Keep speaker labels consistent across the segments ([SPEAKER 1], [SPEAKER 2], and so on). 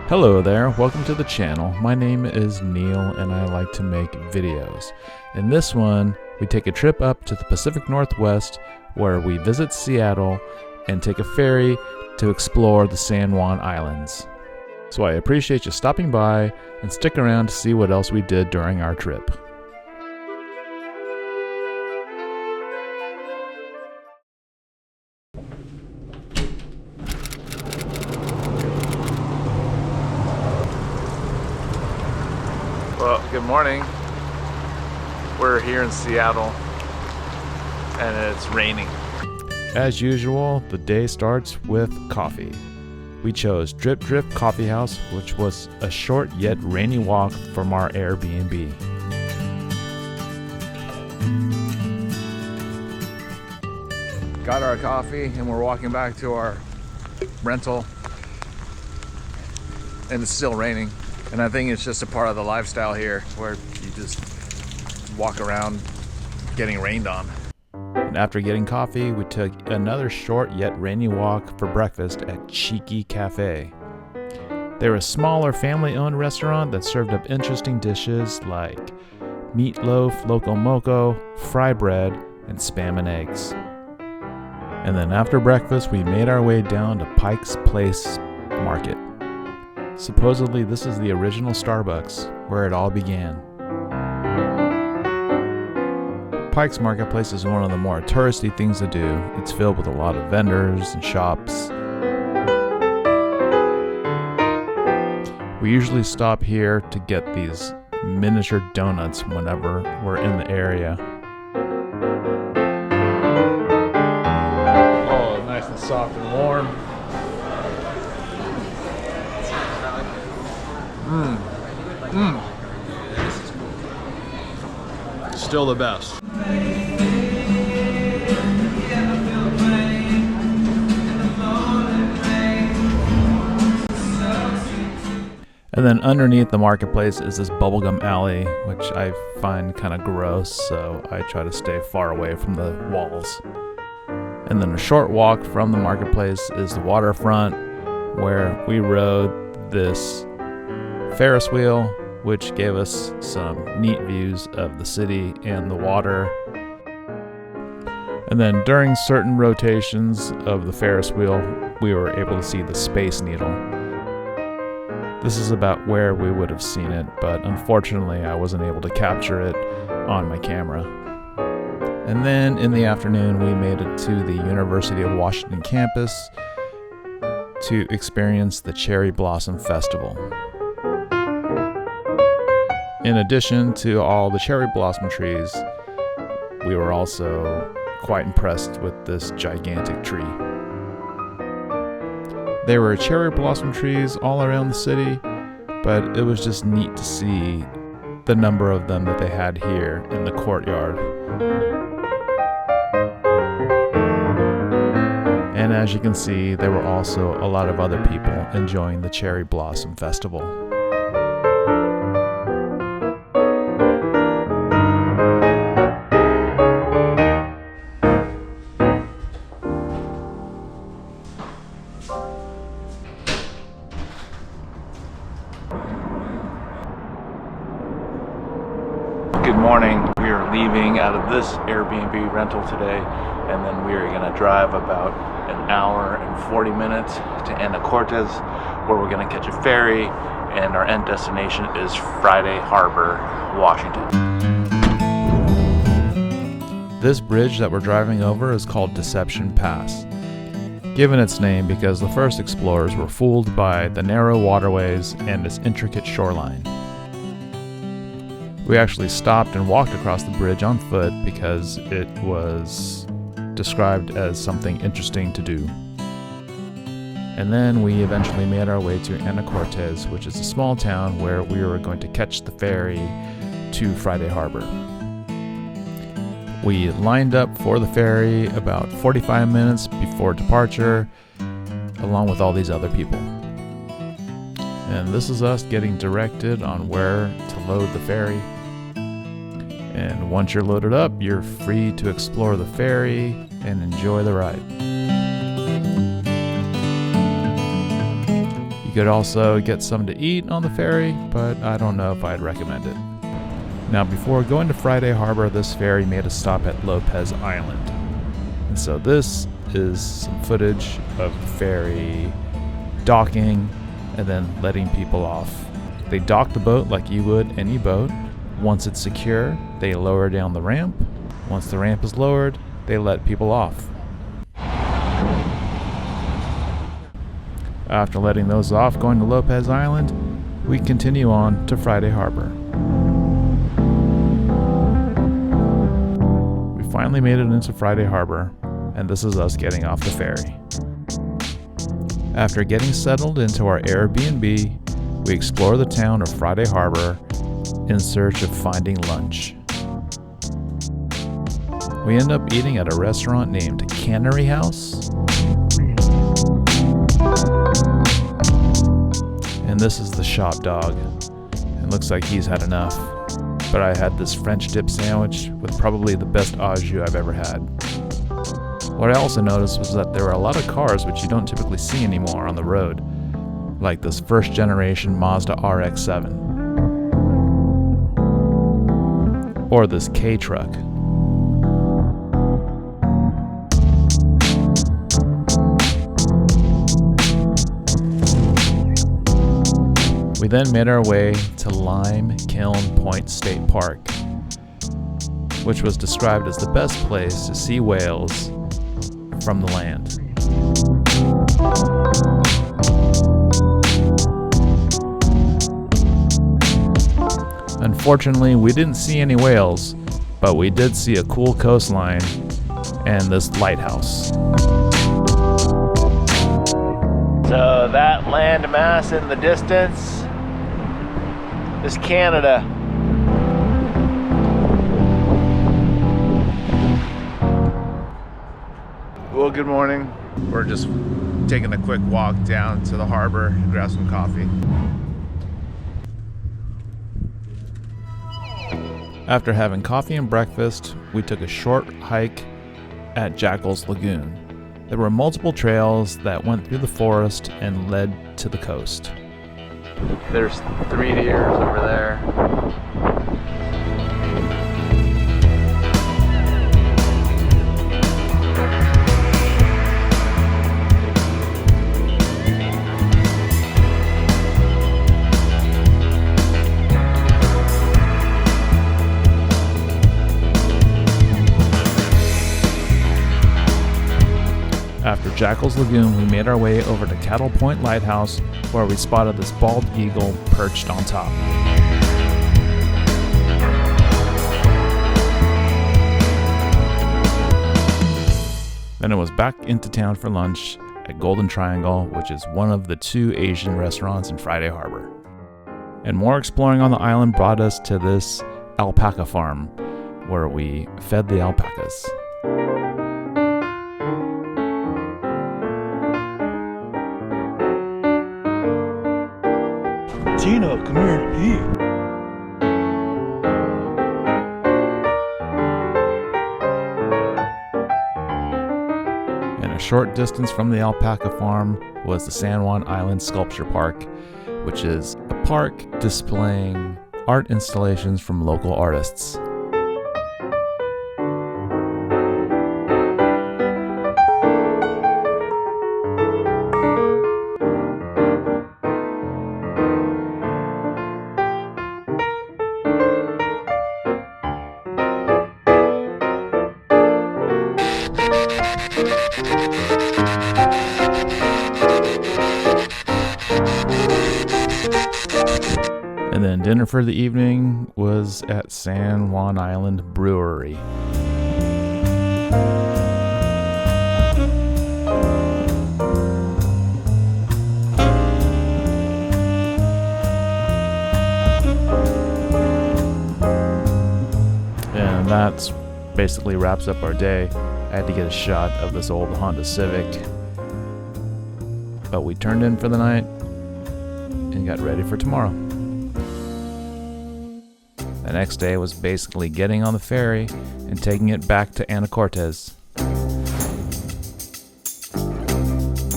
[SPEAKER 1] Hello there, welcome to the channel. My name is Neil and I like to make videos. In this one, we take a trip up to the Pacific Northwest where we visit Seattle and take a ferry to explore the San Juan Islands. So I appreciate you stopping by and stick around to see what else we did during our trip. Well, good morning. We're here in Seattle and it's raining. As usual, the day starts with coffee. We chose Drip Drip Coffeehouse, which was a short yet rainy walk from our Airbnb. Got our coffee and we're walking back to our rental and it's still raining. And I think it's just a part of the lifestyle here where you just walk around getting rained on. And after getting coffee, we took another short yet rainy walk for breakfast at Cheeky Cafe. They're a smaller family-owned restaurant that served up interesting dishes like meatloaf, loco moco, fry bread, and spam and eggs. And then after breakfast, we made our way down to Pikes Place Market. Supposedly, this is the original Starbucks, where it all began. Pikes Marketplace is one of the more touristy things to do. It's filled with a lot of vendors and shops. We usually stop here to get these miniature donuts whenever we're in the area. Oh, nice and soft and warm. Still the best. And then underneath the marketplace is this Bubblegum Alley, which I find kind of gross, so I try to stay far away from the walls. And then a short walk from the marketplace is the waterfront, where we rode this Ferris wheel, which gave us some neat views of the city and the water. And then during certain rotations of the Ferris wheel, we were able to see the Space Needle. This is about where we would have seen it, but unfortunately I wasn't able to capture it on my camera. And then in the afternoon, we made it to the University of Washington campus to experience the Cherry Blossom Festival. In addition to all the cherry blossom trees, we were also quite impressed with this gigantic tree. There were cherry blossom trees all around the city, but it was just neat to see the number of them that they had here in the courtyard. And as you can see, there were also a lot of other people enjoying the Cherry Blossom Festival. Good morning. We are leaving out of this Airbnb rental today, and then we are going to drive about an hour and 40 minutes to Anacortes, where we're going to catch a ferry, and our end destination is Friday Harbor, Washington. This bridge that we're driving over is called Deception Pass, given its name because the first explorers were fooled by the narrow waterways and its intricate shoreline. We actually stopped and walked across the bridge on foot because it was described as something interesting to do. And then we eventually made our way to Anacortes, which is a small town where we were going to catch the ferry to Friday Harbor. We lined up for the ferry about 45 minutes before departure, along with all these other people. And this is us getting directed on where to load the ferry. And once you're loaded up, you're free to explore the ferry and enjoy the ride. You You could also get something to eat on the ferry, but I don't know if I'd recommend it. Now, before going to Friday Harbor, this ferry made a stop at Lopez Island. And so this is some footage of the ferry docking and then letting people off. They dock the boat like you would any boat. Once it's secure, they lower down the ramp. Once the ramp is lowered, they let people off. After letting those off, going to Lopez Island, we continue on to Friday Harbor. We finally made it into Friday Harbor, and this is us getting off the ferry. After getting settled into our Airbnb, we explore the town of Friday Harbor in search of finding lunch. We end up eating at a restaurant named Cannery House. And this is the shop dog. It looks like he's had enough. But I had this French dip sandwich with probably the best au jus I've ever had. What I also noticed was that there were a lot of cars which you don't typically see anymore on the road, like this first generation Mazda RX-7. Or this K truck. We then made our way to Lime Kiln Point State Park, which was described as the best place to see whales from the land. Unfortunately, we didn't see any whales, but we did see a cool coastline and this lighthouse. So that land mass in the distance is Canada. Well, good morning. We're just taking a quick walk down to the harbor and grab some coffee. After having coffee and breakfast, we took a short hike at Jakles Lagoon. There were multiple trails that went through the forest and led to the coast. There's 3 deers over there. After Jakles Lagoon, we made our way over to Cattle Point Lighthouse, where we spotted this bald eagle perched on top. Then it was back into town for lunch at Golden Triangle, which is one of the 2 Asian restaurants in Friday Harbor. And more exploring on the island brought us to this alpaca farm, where we fed the alpacas.
[SPEAKER 2] Tina, come here, eat.
[SPEAKER 1] And a short distance from the alpaca farm was the San Juan Island Sculpture Park, which is a park displaying art installations from local artists. And then dinner for the evening was at San Juan Island Brewery. And that's basically wraps up our day. I had to get a shot of this old Honda Civic, but we turned in for the night and got ready for tomorrow. The next day was basically getting on the ferry and taking it back to Anacortes.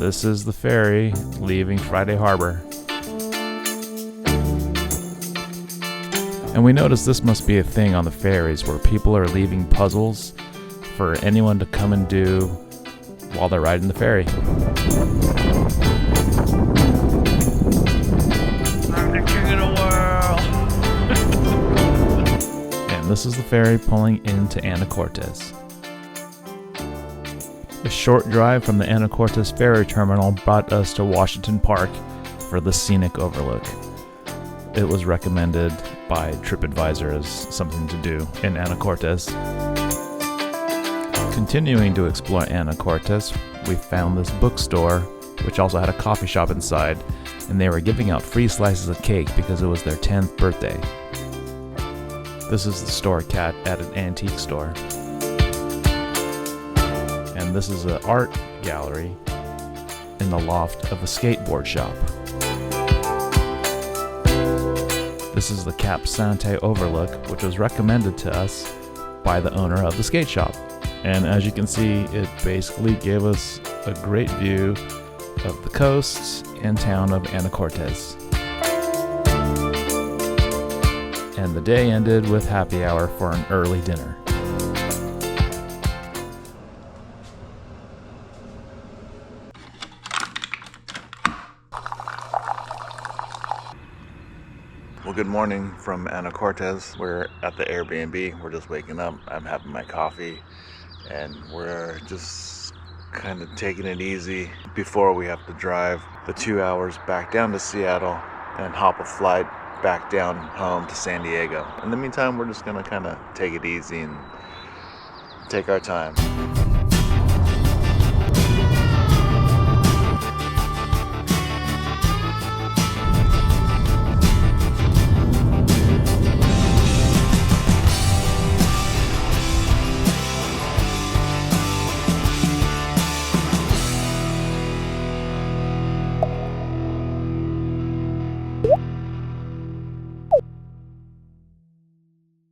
[SPEAKER 1] This is the ferry leaving Friday Harbor. And we noticed this must be a thing on the ferries where people are leaving puzzles for anyone to come and do while they're riding the ferry.
[SPEAKER 2] I'm the king of the world.
[SPEAKER 1] And this is the ferry pulling into Anacortes. A short drive from the Anacortes ferry terminal brought us to Washington Park for the scenic overlook. It was recommended by TripAdvisor as something to do in Anacortes. Continuing to explore Anacortes, we found this bookstore, which also had a coffee shop inside, and they were giving out free slices of cake because it was their 10th birthday. This is the store cat at an antique store. And this is an art gallery in the loft of a skateboard shop. This is the Cap Sante overlook, which was recommended to us by the owner of the skate shop. And as you can see, it basically gave us a great view of the coast and town of Anacortes. And the day ended with happy hour for an early dinner. Well, good morning from Anacortes. We're at the Airbnb. We're just waking up. I'm having my coffee, and we're just kind of taking it easy before we have to drive the 2 hours back down to Seattle and hop a flight back down home to San Diego. In the meantime, we're just gonna kind of take it easy and take our time.